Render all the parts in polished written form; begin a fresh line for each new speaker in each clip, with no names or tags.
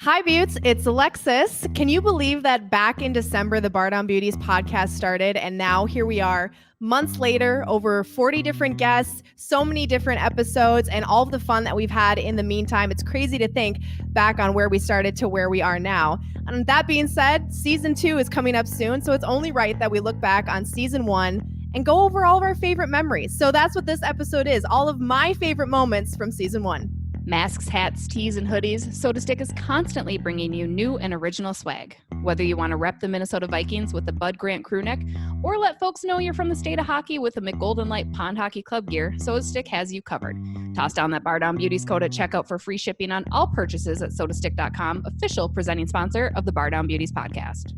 Hi, Buttes. It's Alexis. Can you believe that back in December, the Bardown Beauties Podcast started, and now here we are, months later, over 40 different guests, so many different episodes, and all of the fun that we've had in the meantime. It's crazy to think back on where we started to where we are now. And that being said, season 2 is coming up soon, so it's only right that we look back on season 1 and go over all of our favorite memories. So that's what this episode is, all of my favorite moments from season 1.
Masks, hats, tees, and hoodies, SodaStick is constantly bringing you new and original swag. Whether you want to rep the Minnesota Vikings with the Bud Grant crew neck, or let folks know you're from the state of hockey with the McGolden Light Pond Hockey Club gear, SodaStick has you covered. Toss down that Bardown Beauties code at checkout for free shipping on all purchases at sodastick.com, official presenting sponsor of the Bardown Beauties Podcast.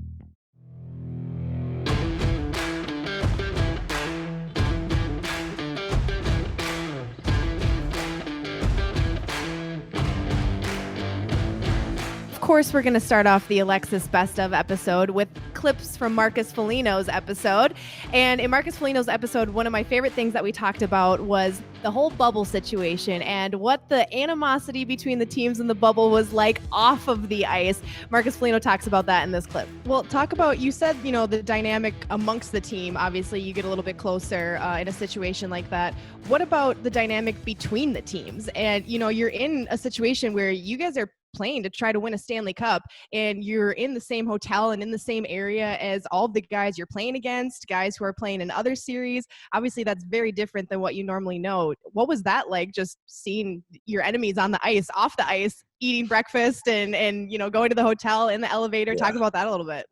Of course, we're going to start off the Alexis Best Of episode with clips from Marcus Foligno's episode. And in Marcus Foligno's episode, one of my favorite things that we talked about was the whole bubble situation and what the animosity between the teams in the bubble was like off of the ice. Marcus Foligno talks about that in this clip. Well, talk about, you said, the dynamic amongst the team. Obviously, you get a little bit closer in a situation like that. What about the dynamic between the teams? And, you're in a situation where you guys are playing to try to win a Stanley Cup, and you're in the same hotel and in the same area as all of the guys you're playing against, guys who are playing in other series. Obviously, that's very different than what you normally know. What was that like, just seeing your enemies on the ice, off the ice, eating breakfast and going to the hotel, in the elevator? Talk about that a little bit.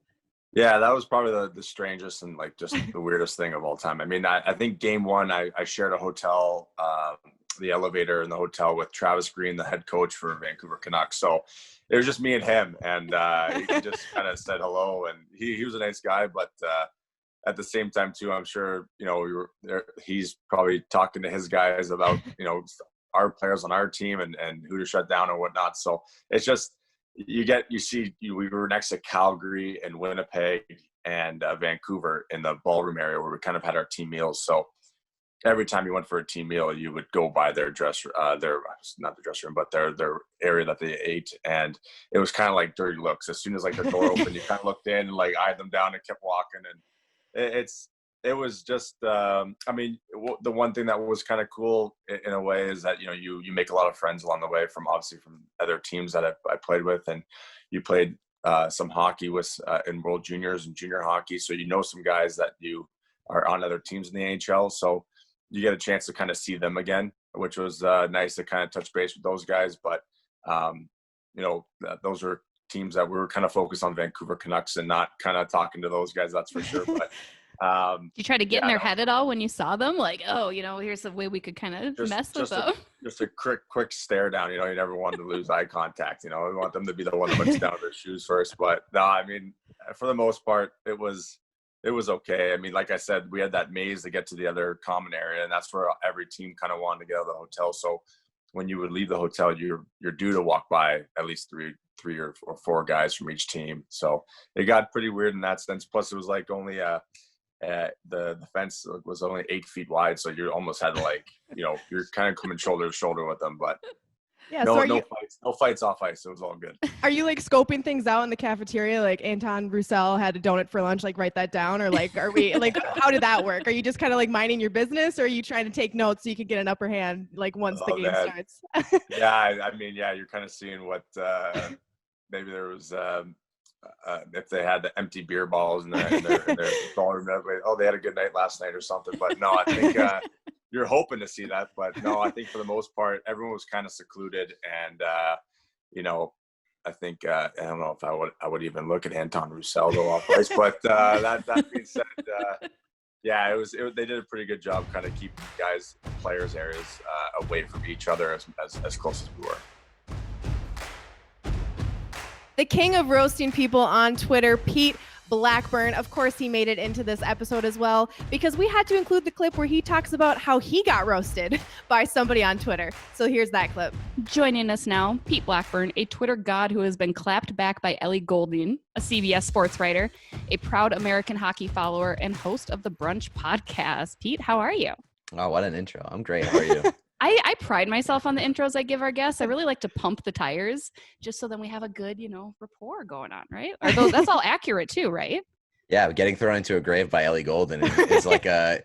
Yeah, that was probably the strangest and just the weirdest thing of all time. I mean, I think game one, I shared a hotel, the elevator in the hotel with Travis Green, the head coach for Vancouver Canucks. So it was just me and him, and he just kind of said hello, and he was a nice guy, but at the same time too, I'm sure we were there, he's probably talking to his guys about our players on our team and who to shut down and whatnot. So it's just we were next to Calgary and Winnipeg and Vancouver in the ballroom area where we kind of had our team meals. So every time you went for a team meal, you would go by their not the dressing room, but their area that they ate, and it was kind of like dirty looks. As soon as the door opened, you kind of looked in and eyed them down and kept walking, and it was just. The one thing that was kind of cool in a way is that you make a lot of friends along the way from other teams that I played with, and you played some hockey with in World Juniors and junior hockey, so some guys that you are on other teams in the NHL, so you get a chance to kind of see them again, which was nice to kind of touch base with those guys. But, those are teams that we were kind of focused on Vancouver Canucks and not kind of talking to those guys, that's for sure. But
you try to get in their head at all when you saw them? Here's the way we could kind of mess with them.
Just a quick stare down. You never wanted to lose eye contact. We want them to be the one that looks down at their shoes first. But no, I mean, for the most part, it was okay. I mean, like I said, we had that maze to get to the other common area, and that's where every team kind of wanted to get out of the hotel. So when you would leave the hotel, you're due to walk by at least three or four guys from each team. So it got pretty weird in that sense. Plus, it was only the fence was only 8 feet wide, so you almost had to you're kind of coming shoulder to shoulder with them, but.
Yeah,
no fights off ice. It was all good.
Are you scoping things out in the cafeteria? Anton Roussel had a donut for lunch, wite that down? Or are we how did that work? Are you just kind of minding your business, or are you trying to take notes so you can get an upper hand once the game starts?
Yeah, you're kind of seeing what maybe there was if they had the empty beer bottles in their ballroom. They had a good night last night or something. But no, I think you're hoping to see that, but no, I think for the most part, everyone was kind of secluded, and I think I don't know if I would even look at Anton Roussel though off ice, but that being said, they did a pretty good job kind of keeping guys, players' areas away from each other as close as we were.
The king of roasting people on Twitter, Pete Blackburn. Of course, he made it into this episode as well, because we had to include the clip where he talks about how he got roasted by somebody on Twitter. So here's that clip.
Joining us now, Pete Blackburn, a Twitter god who has been clapped back by Ellie Goulding, a CBS sports writer, a proud American hockey follower, and host of the Brunch podcast. Pete, how are you?
Oh, what an intro. I'm great. How are you?
I pride myself on the intros I give our guests. I really like to pump the tires just so then we have a good, rapport going on, right? That's all accurate too, right?
Yeah, getting thrown into a grave by Ellie Goulding is like a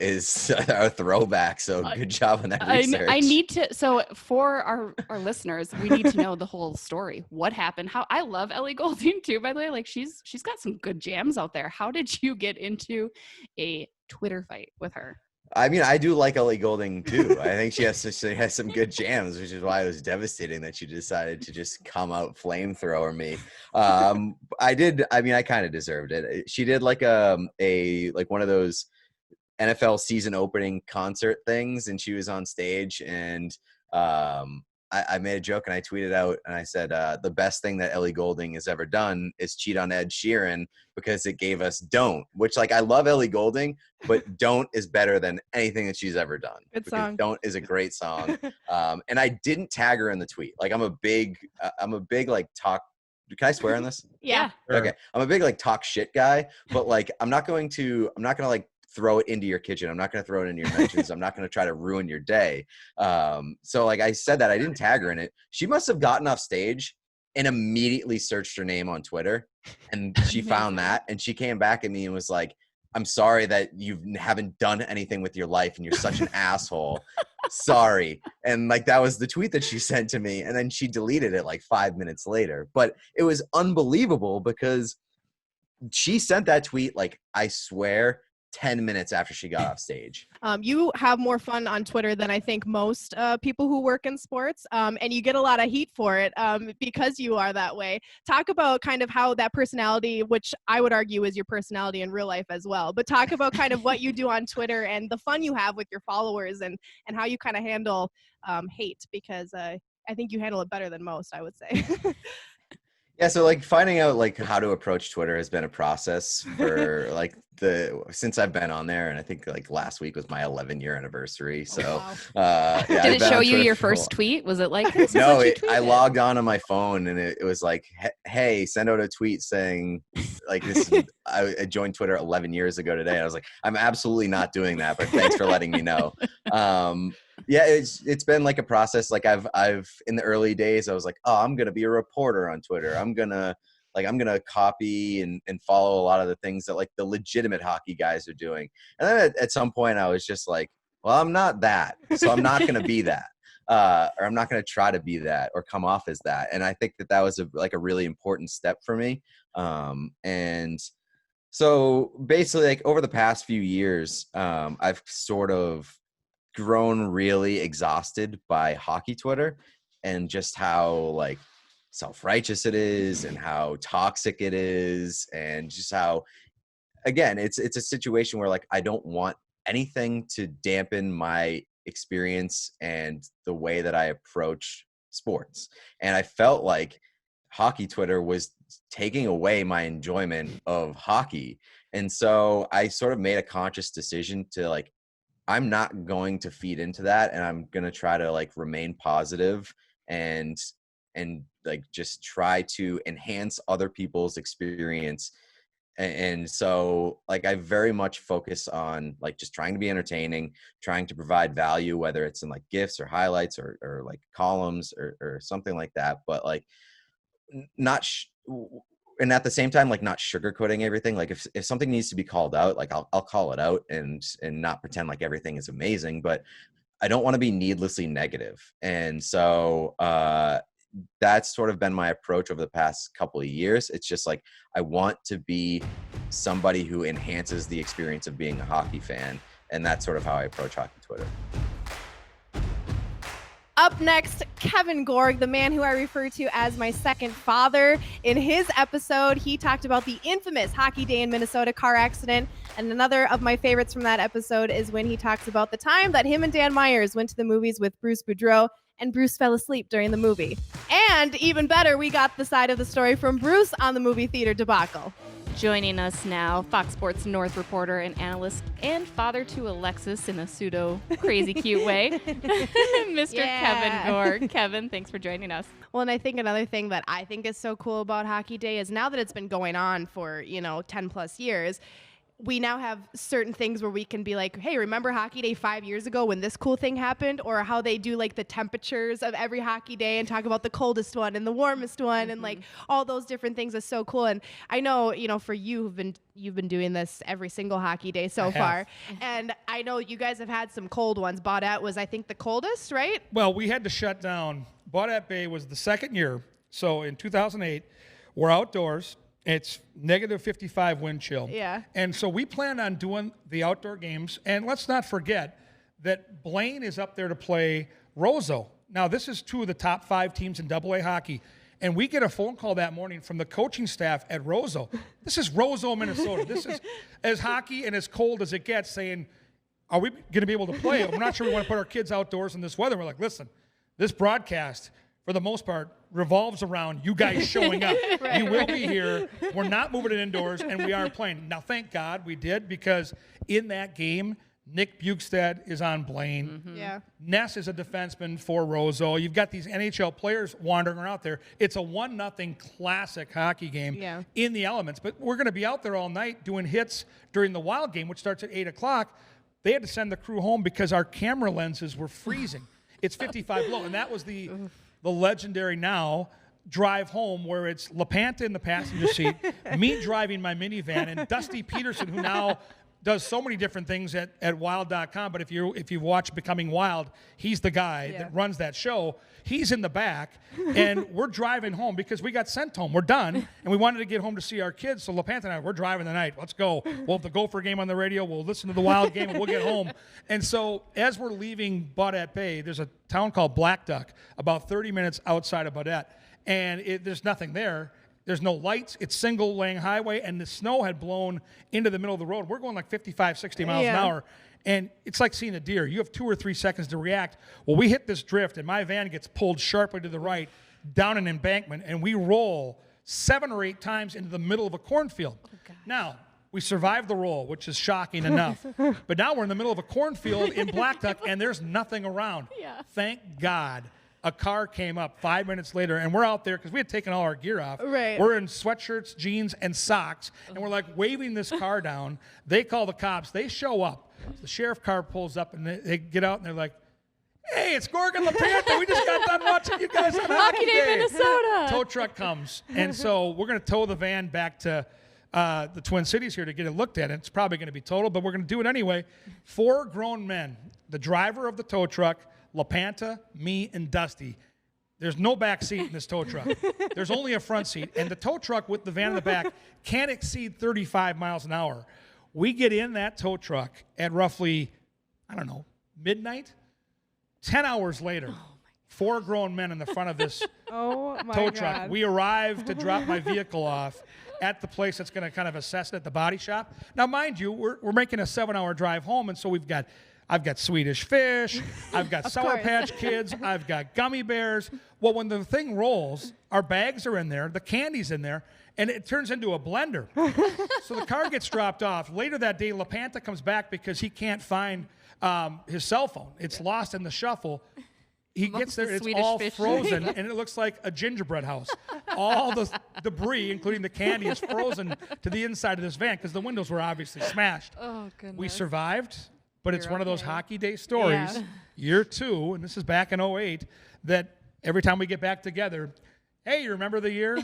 throwback. So good job on that research.
I need to. So for our listeners, we need to know the whole story. What happened? How I love Ellie Goulding too. By the way, like she's got some good jams out there. How did you get into a Twitter fight with her?
I mean, I do like Ellie Goulding too. I think she has some good jams, which is why it was devastating that she decided to just come out flamethrower me. I kind of deserved it. She did like one of those NFL season opening concert things, and she was on stage, and I made a joke and I tweeted out and I said, the best thing that Ellie Goulding has ever done is cheat on Ed Sheeran because it gave us Don't, which like I love Ellie Goulding, but Don't is better than anything that she's ever done.
Good song.
Don't is a great song. And I didn't tag her in the tweet. Like I'm a big like talk. Can I swear on this?
Yeah.
Okay. I'm a big like talk shit guy, but like I'm not gonna like throw it into your kitchen. I'm not going to throw it into your mentions. I'm not going to try to ruin your day. So like I said that I didn't tag her in it. She must have gotten off stage and immediately searched her name on Twitter, and she found that, and she came back at me and was like, I'm sorry that you haven't done anything with your life and you're such an asshole. Sorry. And like, that was the tweet that she sent to me. And then she deleted it like 5 minutes later, but it was unbelievable because she sent that tweet, like, I swear 10 minutes after she got off stage.
You have more fun on Twitter than I think most people who work in sports, and you get a lot of heat for it because you are that way. Talk about kind of how that personality, which I would argue is your personality in real life as well, but talk about kind of what you do on Twitter and the fun you have with your followers and how you kind of handle hate, because I think you handle it better than most, I would say.
Yeah, so like finding out like how to approach Twitter has been a process for like since I've been on there, and I think like last week was my 11-year anniversary. So
yeah, did it show you your first tweet? Was it like this?
No, I logged on my phone and it was like, hey, send out a tweet saying like this. I joined Twitter 11 years ago today. I was like, I'm absolutely not doing that, but thanks for letting me know. Yeah, it's been like a process. Like I've in the early days, I was like, oh, I'm gonna be a reporter on Twitter. I'm gonna copy and follow a lot of the things that like the legitimate hockey guys are doing. And then at some point, I was just like, well, I'm not that, so I'm not gonna be that, or I'm not gonna try to be that or come off as that. And I think that was a really important step for me. And so basically, like over the past few years, I've sort of grown really exhausted by hockey Twitter and just how like self-righteous it is and how toxic it is, and just how, again, it's a situation where like I don't want anything to dampen my experience and the way that I approach sports. And I felt like hockey Twitter was taking away my enjoyment of hockey. And so I sort of made a conscious decision to like, I'm not going to feed into that, and I'm going to try to like remain positive and like just try to enhance other people's experience. And so like I very much focus on like just trying to be entertaining, trying to provide value, whether it's in like GIFs or highlights or like columns or something like that, but like not and at the same time, like not sugarcoating everything. Like if something needs to be called out, like I'll call it out and not pretend like everything is amazing, but I don't want to be needlessly negative. And so that's sort of been my approach over the past couple of years. It's just like, I want to be somebody who enhances the experience of being a hockey fan. And that's sort of how I approach hockey Twitter.
Up next, Kevin Gorg, the man who I refer to as my second father. In his episode, he talked about the infamous Hockey Day in Minnesota car accident. And another of my favorites from that episode is when he talks about the time that him and Dan Myers went to the movies with Bruce Boudreau and Bruce fell asleep during the movie. And even better, we got the side of the story from Bruce on the movie theater debacle.
Joining us now, Fox Sports North reporter and analyst and father to Alexis in a pseudo crazy cute way, Mr. Kevin Gorg. Kevin, thanks for joining us.
Well, and I think another thing that I think is so cool about Hockey Day is now that it's been going on for, 10 plus years, we now have certain things where we can be like, hey, remember hockey day 5 years ago when this cool thing happened? Or how they do like the temperatures of every hockey day and talk about the coldest one and the warmest one and like all those different things is so cool. And I know, for you you've been doing this every single hockey day so far. And I know you guys have had some cold ones. Baudette was, I think, the coldest, right?
Well, we had to shut down. Baudette Bay was the second year. So in 2008, we're outdoors. It's negative 55 wind chill.
Yeah.
And so we planned on doing the outdoor games. And let's not forget that Blaine is up there to play Roseau. Now, this is 2 of the top 5 teams in AA hockey. And we get a phone call that morning from the coaching staff at Roseau. This is Roseau, Minnesota. This is as hockey and as cold as it gets, saying, are we going to be able to play? We're not sure we want to put our kids outdoors in this weather. We're like, listen, this broadcast, for the most part, revolves around you guys showing up.
Right,
you will be here. We're not moving it indoors, and we are playing. Now, thank God we did, because in that game, Nick Bukestad is on Blaine.
Yeah.
Ness is a defenseman for Roseau. You've got these NHL players wandering around there. It's a 1-0 classic hockey game in the elements. But we're going to be out there all night doing hits during the Wild game, which starts at 8 o'clock. They had to send the crew home because our camera lenses were freezing. It's 55 below, and that was the legendary now drive home where it's LaPanta in the passenger seat, me driving my minivan, and Dusty Peterson, who now does so many different things at wild.com. But if you watch Becoming Wild, he's the guy that runs that show. He's in the back, and we're driving home because we got sent home. We're done, and we wanted to get home to see our kids. So LaPanta and I, we're driving the night. Let's go. We'll have the Gopher game on the radio. We'll listen to the Wild game, and we'll get home. And so as we're leaving Baudette Bay, there's a town called Black Duck, about 30 minutes outside of Baudette, and there's nothing there. There's no lights. It's single-lane highway, and the snow had blown into the middle of the road. We're going like 55, 60 miles an hour, and it's like seeing a deer. You have 2 or 3 seconds to react. Well, we hit this drift, and my van gets pulled sharply to the right down an embankment, and we roll 7 or 8 times into the middle of a cornfield. Now, we survived the roll, which is shocking enough. But now we're in the middle of a cornfield in Black Duck, and there's nothing around. Thank God. A car came up 5 minutes later, and we're out there because we had taken all our gear off.
Right.
We're in sweatshirts, jeans, and socks, and we're like waving this car down. They call the cops. They show up. The sheriff car pulls up, and they get out, and they're like, hey, it's Gorg and LaPanta. We just got done watching you guys on Hockey Day,
Minnesota.
Tow truck comes, and so we're going to tow the van back to the Twin Cities here to get it looked at. It's probably going to be totaled, but we're going to do it anyway. 4 grown men, the driver of the tow truck, LaPanta, me, and Dusty. There's no back seat in this tow truck. There's only a front seat. And the tow truck with the van in the back can't exceed 35 miles an hour. We get in that tow truck at roughly, midnight. 10 hours later, 4 grown men in the front of this tow truck. We arrive to drop my vehicle off at the place that's going to kind of assess it at the body shop. Now, mind you, we're making a 7-hour drive home, and so I've got Swedish Fish, I've got Sour Patch Kids, I've got gummy bears. Well, when the thing rolls, our bags are in there, the candy's in there, and it turns into a blender. So the car gets dropped off. Later that day, LaPanta comes back because he can't find his cell phone. It's lost in the shuffle. He gets there, it's all frozen, and it looks like a gingerbread house. All the debris, including the candy, is frozen to the inside of this van because the windows were obviously smashed.
Oh, goodness.
We survived. But it's one of those Hockey Day stories, year 2, and this is back in 2008, that every time we get back together, hey, you remember the year?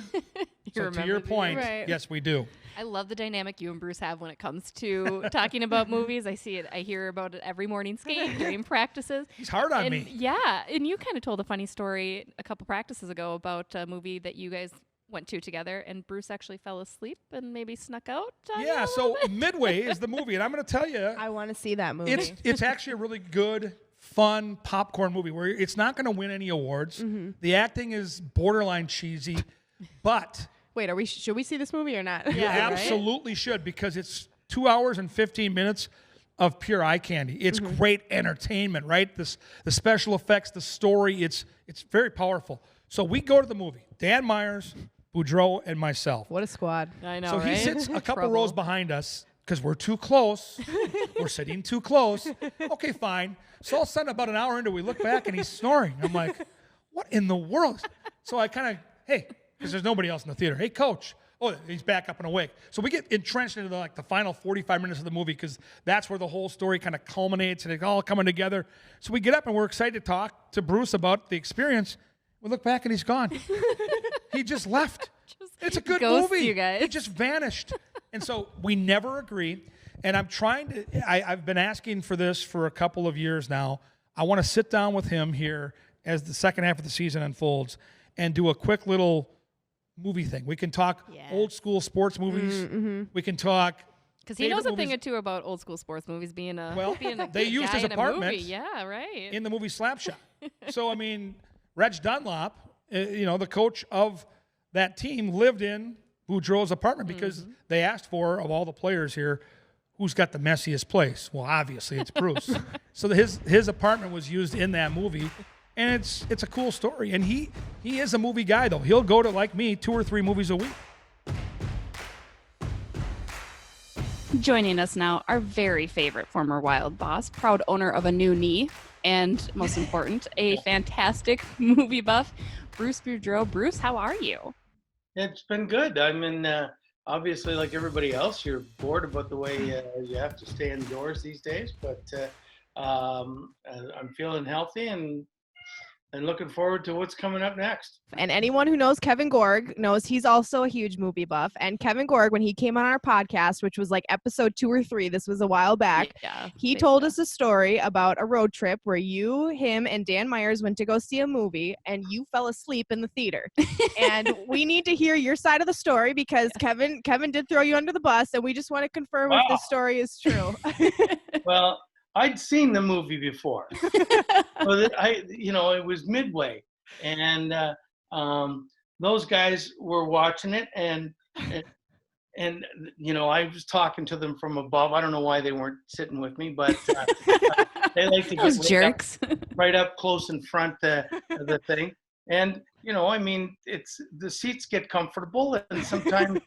So to your point, yes, we do.
I love the dynamic you and Bruce have when it comes to talking about movies. I see it. I hear about it every morning skate, during practices.
He's hard on me.
Yeah, and you kind of told a funny story a couple practices ago about a movie that you guys went to together, and Bruce actually fell asleep and maybe snuck out.
Yeah, so Midway is the movie, and I'm going to tell you.
I want to see that movie.
It's actually a really good, fun popcorn movie where it's not going to win any awards. The acting is borderline cheesy, but...
Wait, should we see this movie or not?
You absolutely should, because it's 2 hours and 15 minutes of pure eye candy. It's great entertainment, right? The special effects, the story, it's very powerful. So we go to the movie. Dan Myers, Boudreau, and myself.
What a squad.
I know,
So
right?
he sits a couple rows behind us because we're too close. We're sitting too close. Okay, fine. So all of a sudden, about an hour into it, we look back and he's snoring. I'm like, what in the world? So I kind of, hey, because there's nobody else in the theater. Hey, coach. Oh, he's back up and awake. So we get entrenched into the final 45 minutes of the movie because that's where the whole story kind of culminates and it's all coming together. So we get up and we're excited to talk to Bruce about the experience. We look back and he's gone. He just left. It's a good movie.
You guys.
He just vanished. And so we never agree. And I'm trying to, I've been asking for this for a couple of years now. I want to sit down with him here as the second half of the season unfolds and do a quick little movie thing. We can talk old school sports movies. Mm-hmm. We can talk
because he knows a thing or two about old school sports movies. Being a
they used his apartment.
Yeah, right.
In the movie Slapshot. So I mean, Reg Dunlop, the coach of that team, lived in Boudreau's apartment because they asked for, of all the players here, who's got the messiest place. Well, obviously it's Bruce. So his apartment was used in that movie. And it's a cool story. And he is a movie guy, though. He'll go to, like me, 2 or 3 movies a week.
Joining us now, our very favorite former Wild boss, proud owner of a new knee, and most important, a fantastic movie buff, Bruce Boudreau. Bruce, how are you?
It's been good. I'm in, obviously, like everybody else, you're bored about the way you have to stay indoors these days. But I'm feeling healthy and looking forward to what's coming up next.
And anyone who knows Kevin Gorg knows he's also a huge movie buff. And Kevin Gorg, when he came on our podcast, which was like episode 2 or 3, this was a while back, he told us a story about a road trip where you, him, and Dan Myers went to go see a movie and you fell asleep in the theater. And we need to hear your side of the story because Kevin did throw you under the bus, and we just want to confirm if this story is true.
Well, I'd seen the movie before. It was midway, and those guys were watching it, and I was talking to them from above. I don't know why they weren't sitting with me, but they like to get
jerks
right up close in front of the thing. And it's the seats get comfortable, and sometimes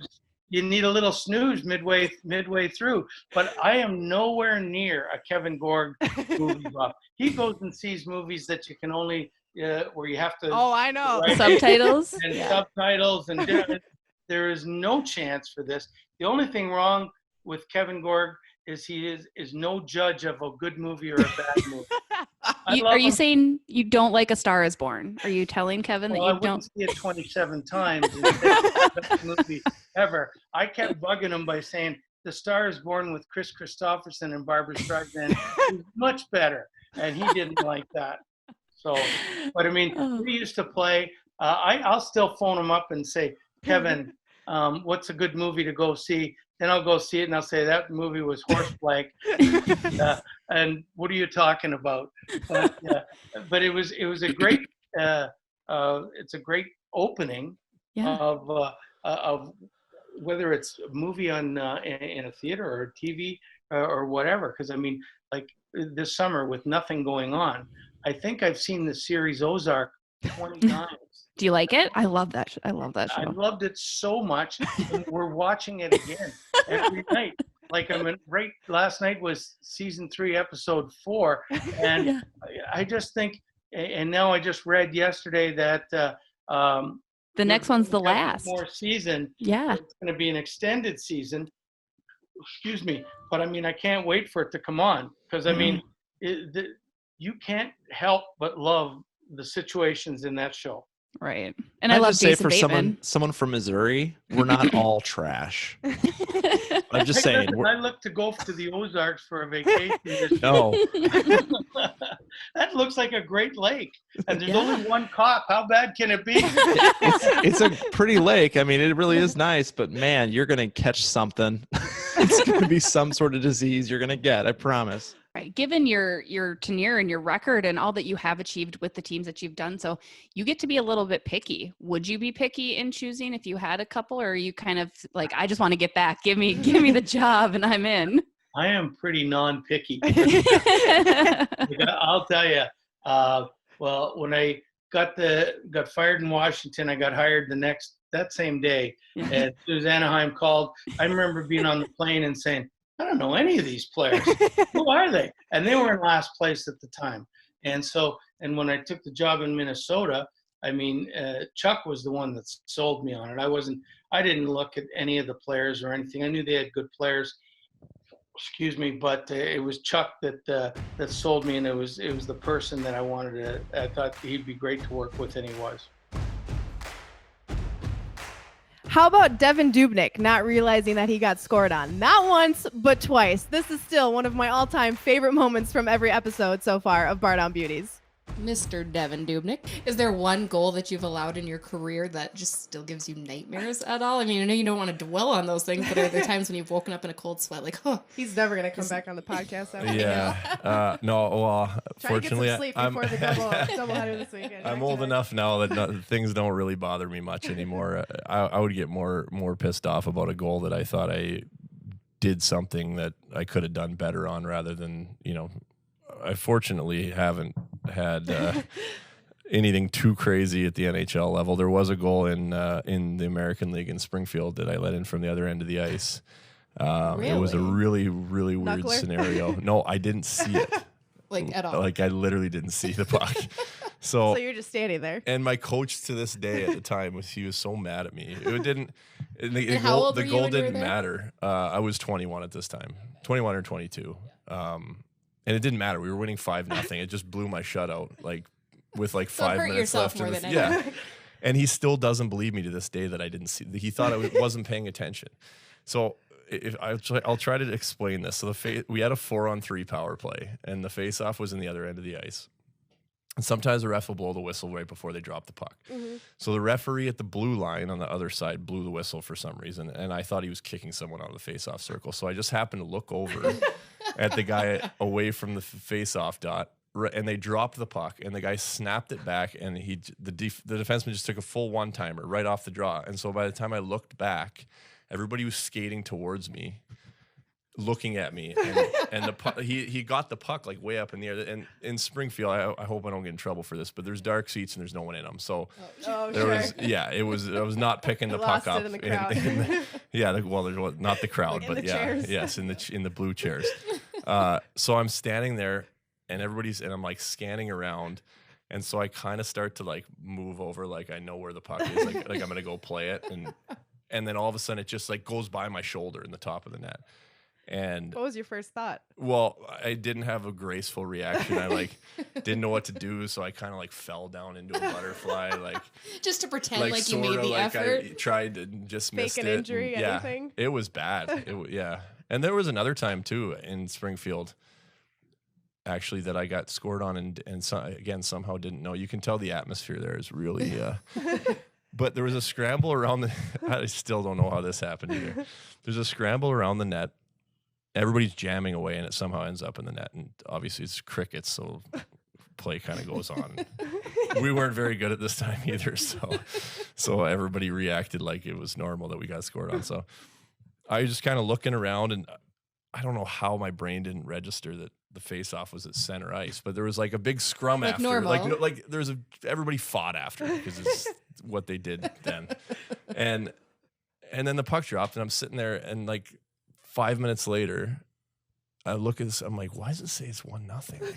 you need a little snooze midway through. But I am nowhere near a Kevin Gorg movie buff. He goes and sees movies that you can only where you have to.
Oh, I know.
Subtitles
and subtitles, and there is no chance for this. The only thing wrong with Kevin Gorg is he is no judge of a good movie or a bad movie.
Are you saying you don't like A Star Is Born? Are you telling Kevin that you don't?
See it 27 times. It's the best movie ever. I kept bugging him by saying The Star Is Born with Chris Christopherson and Barbara Streisand is much better, and he didn't like that. So, but I mean, we used to play. I'll still phone him up and say, Kevin, what's a good movie to go see? Then I'll go see it and I'll say that movie was Horseflag. And what are you talking about? But it was a great it's a great opening of whether it's a movie on in a theater or TV or whatever. Because I mean, like this summer with nothing going on, I think I've seen the series Ozark 20 times.
Do you like it? I love that. I love that show.
I loved it so much. And we're watching it again every night. Like last night was season 3, episode 4, and I just think. And now I just read yesterday that
the next one's the last
more season.
Yeah,
it's going to be an extended season. Excuse me, but I mean I can't wait for it to come on because I mean you can't help but love the situations in that show.
Right. And I love
just say
Jason
for
Bateman.
someone from Missouri, we're not all trash. I'm just saying.
I look to go to the Ozarks for a vacation.
No.
That looks like a great lake. And there's only one cop. How bad can it be?
It's a pretty lake. I mean, it really is nice, but man, you're going to catch something. It's going to be some sort of disease you're going to get. I promise.
Right. Given your tenure and your record and all that you have achieved with the teams that you've done, so you get to be a little bit picky. Would you be picky in choosing if you had a couple, or are you kind of like, I just want to get back, give me the job and I'm in?
I am pretty non-picky. I'll tell you. Well, when I got fired in Washington, I got hired that same day. And as soon as Anaheim called, I remember being on the plane and saying, I don't know any of these players. Who are they? And they were in last place at the time. And when I took the job in Minnesota, I mean, Chuck was the one that sold me on it. I didn't look at any of the players or anything. I knew they had good players. Excuse me, but it was Chuck that sold me, and it was the person that I thought he'd be great to work with, and he was.
How about Devin Dubnyk not realizing that he got scored on? Not once, but twice. This is still one of my all-time favorite moments from every episode so far of Bardown Beauties.
Mr. Devin Dubnik, is there one goal that you've allowed in your career that just still gives you nightmares at all? I mean, I know you don't want to dwell on those things, but are there times when you've woken up in a cold sweat like, oh,
he's never going to come back on the podcast ever.
Yeah. No, well, fortunately,
try to get some sleep before the doubleheader this weekend.
I'm old enough now that things don't really bother me much anymore. I would get more pissed off about a goal that I thought I did something that I could have done better on, rather than, I fortunately haven't had anything too crazy at the NHL level. There was a goal in the American League in Springfield that I let in from the other end of the ice.
Really?
It was a really, really weird scenario. No, I didn't see it.
Like at all?
Like I literally didn't see the puck.
So you're just standing there.
And my coach to this day at the time he was so mad at me. It didn't. The goal didn't matter. I was 21 at this time, 21 or 22. And it didn't matter. We were winning 5-0. It just blew my shutout, with 5 minutes left. Yeah. And he still doesn't believe me to this day that I didn't see. He thought I wasn't paying attention. So I'll try to explain this. So we had a 4-on-3 power play, and the face-off was in the other end of the ice. And sometimes the ref will blow the whistle right before they drop the puck. Mm-hmm. So the referee at the blue line on the other side blew the whistle for some reason, and I thought he was kicking someone out of the face-off circle. So I just happened to look over at the guy away from the face-off dot, and they dropped the puck, and the guy snapped it back, and the defenseman just took a full one-timer right off the draw. And so by the time I looked back, everybody was skating towards me, looking at me, and the puck, he got the puck way up in the air. And in Springfield, I hope I don't get in trouble for this, but there's dark seats and there's no one in them. So I was not picking the puck up.
In the crowd.
There's not the crowd, but
chairs.
Yes, in the blue chairs. So I'm standing there, and I'm scanning around. And so I kind of start to move over, I know where the puck is, like I'm going to go play it. And then all of a sudden it just goes by my shoulder in the top of the net. And
what was your first thought?
Well, I didn't have a graceful reaction. I didn't know what to do, so I kind of fell down into a butterfly,
just to pretend you made the
effort. I tried to just missed it.
Fake an injury, anything?
It was bad. And there was another time too in Springfield, actually, that I got scored on, and somehow didn't know. You can tell the atmosphere there is really. But there was a scramble around I still don't know how this happened either. There's a scramble around the net. Everybody's jamming away, and it somehow ends up in the net. And obviously it's crickets, so play kind of goes on. We weren't very good at this time either, so everybody reacted like it was normal that we got scored on. So I was just kind of looking around, and I don't know how my brain didn't register that the face-off was at center ice, but there was a big scrum after.
Normal.
Everybody fought after, because it's what they did then. And then the puck dropped, and I'm sitting there, and 5 minutes later, I look at this. I'm like, why does it say it's 1-0?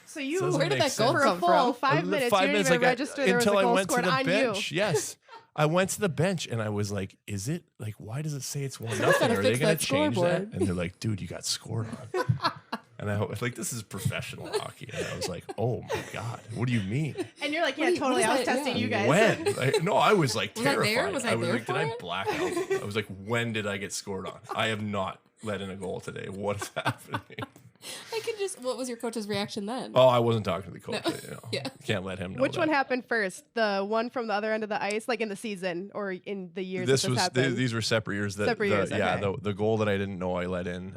So
where did that go
for a full 5 minutes? You didn't even register there was a goal scored on
bench.
You.
Yes, I went to the bench, and I was like, is it why does it say it's 1-0? Are they going to change that? And they're like, dude, you got scored on. And I was this is professional hockey. And I was like, oh my God, what do you mean?
And you're like, yeah, totally. I was testing you guys.
When? No, I was terrified.
Was I there?
Did I black out? I was like, when did I get scored on? I have not let in a goal today. What is happening?
What was your coach's reaction then?
Oh, I wasn't talking to the coach.
No.
Yeah. Can't let him know.
Which one happened first? The one from the other end of the ice, in the season or in the years this happened?
These were separate years. The goal that I didn't know I let in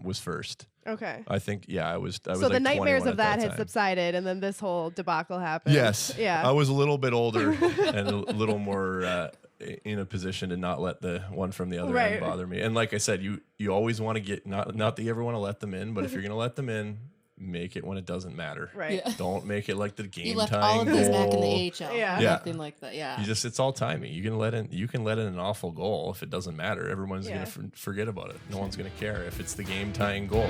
was first.
Okay.
I think, I was
so the nightmares of that had subsided, and then this whole debacle happened.
Yes.
Yeah.
I was a little bit older and a little more in a position to not let the one from the other end bother me. And like I said, you always want to get, not that you ever want to let them in, but if you're going to let them in, make it when it doesn't matter.
Right.
Yeah.
Don't make it like the game
you left
tying
all of these
goal.
back in the AHL.
Yeah.
Nothing like that. Yeah.
It's all timing. You can let in an awful goal if it doesn't matter. Everyone's going to forget about it. No one's going to care if it's the game tying goal.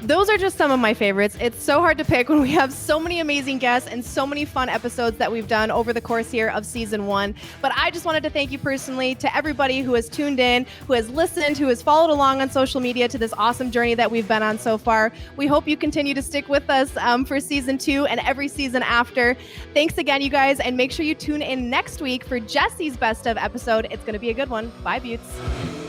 those are just some of my favorites. It's so hard to pick when we have so many amazing guests and so many fun episodes that we've done over the course here of season 1. But I just wanted to thank you personally to everybody who has tuned in, who has listened, who has followed along on social media to this awesome journey that we've been on so far. We hope you continue to stick with us for season 2 and every season after. Thanks again, you guys, and make sure you tune in next week for Jessi's best of episode. It's going to be a good one. Bye, Buttes.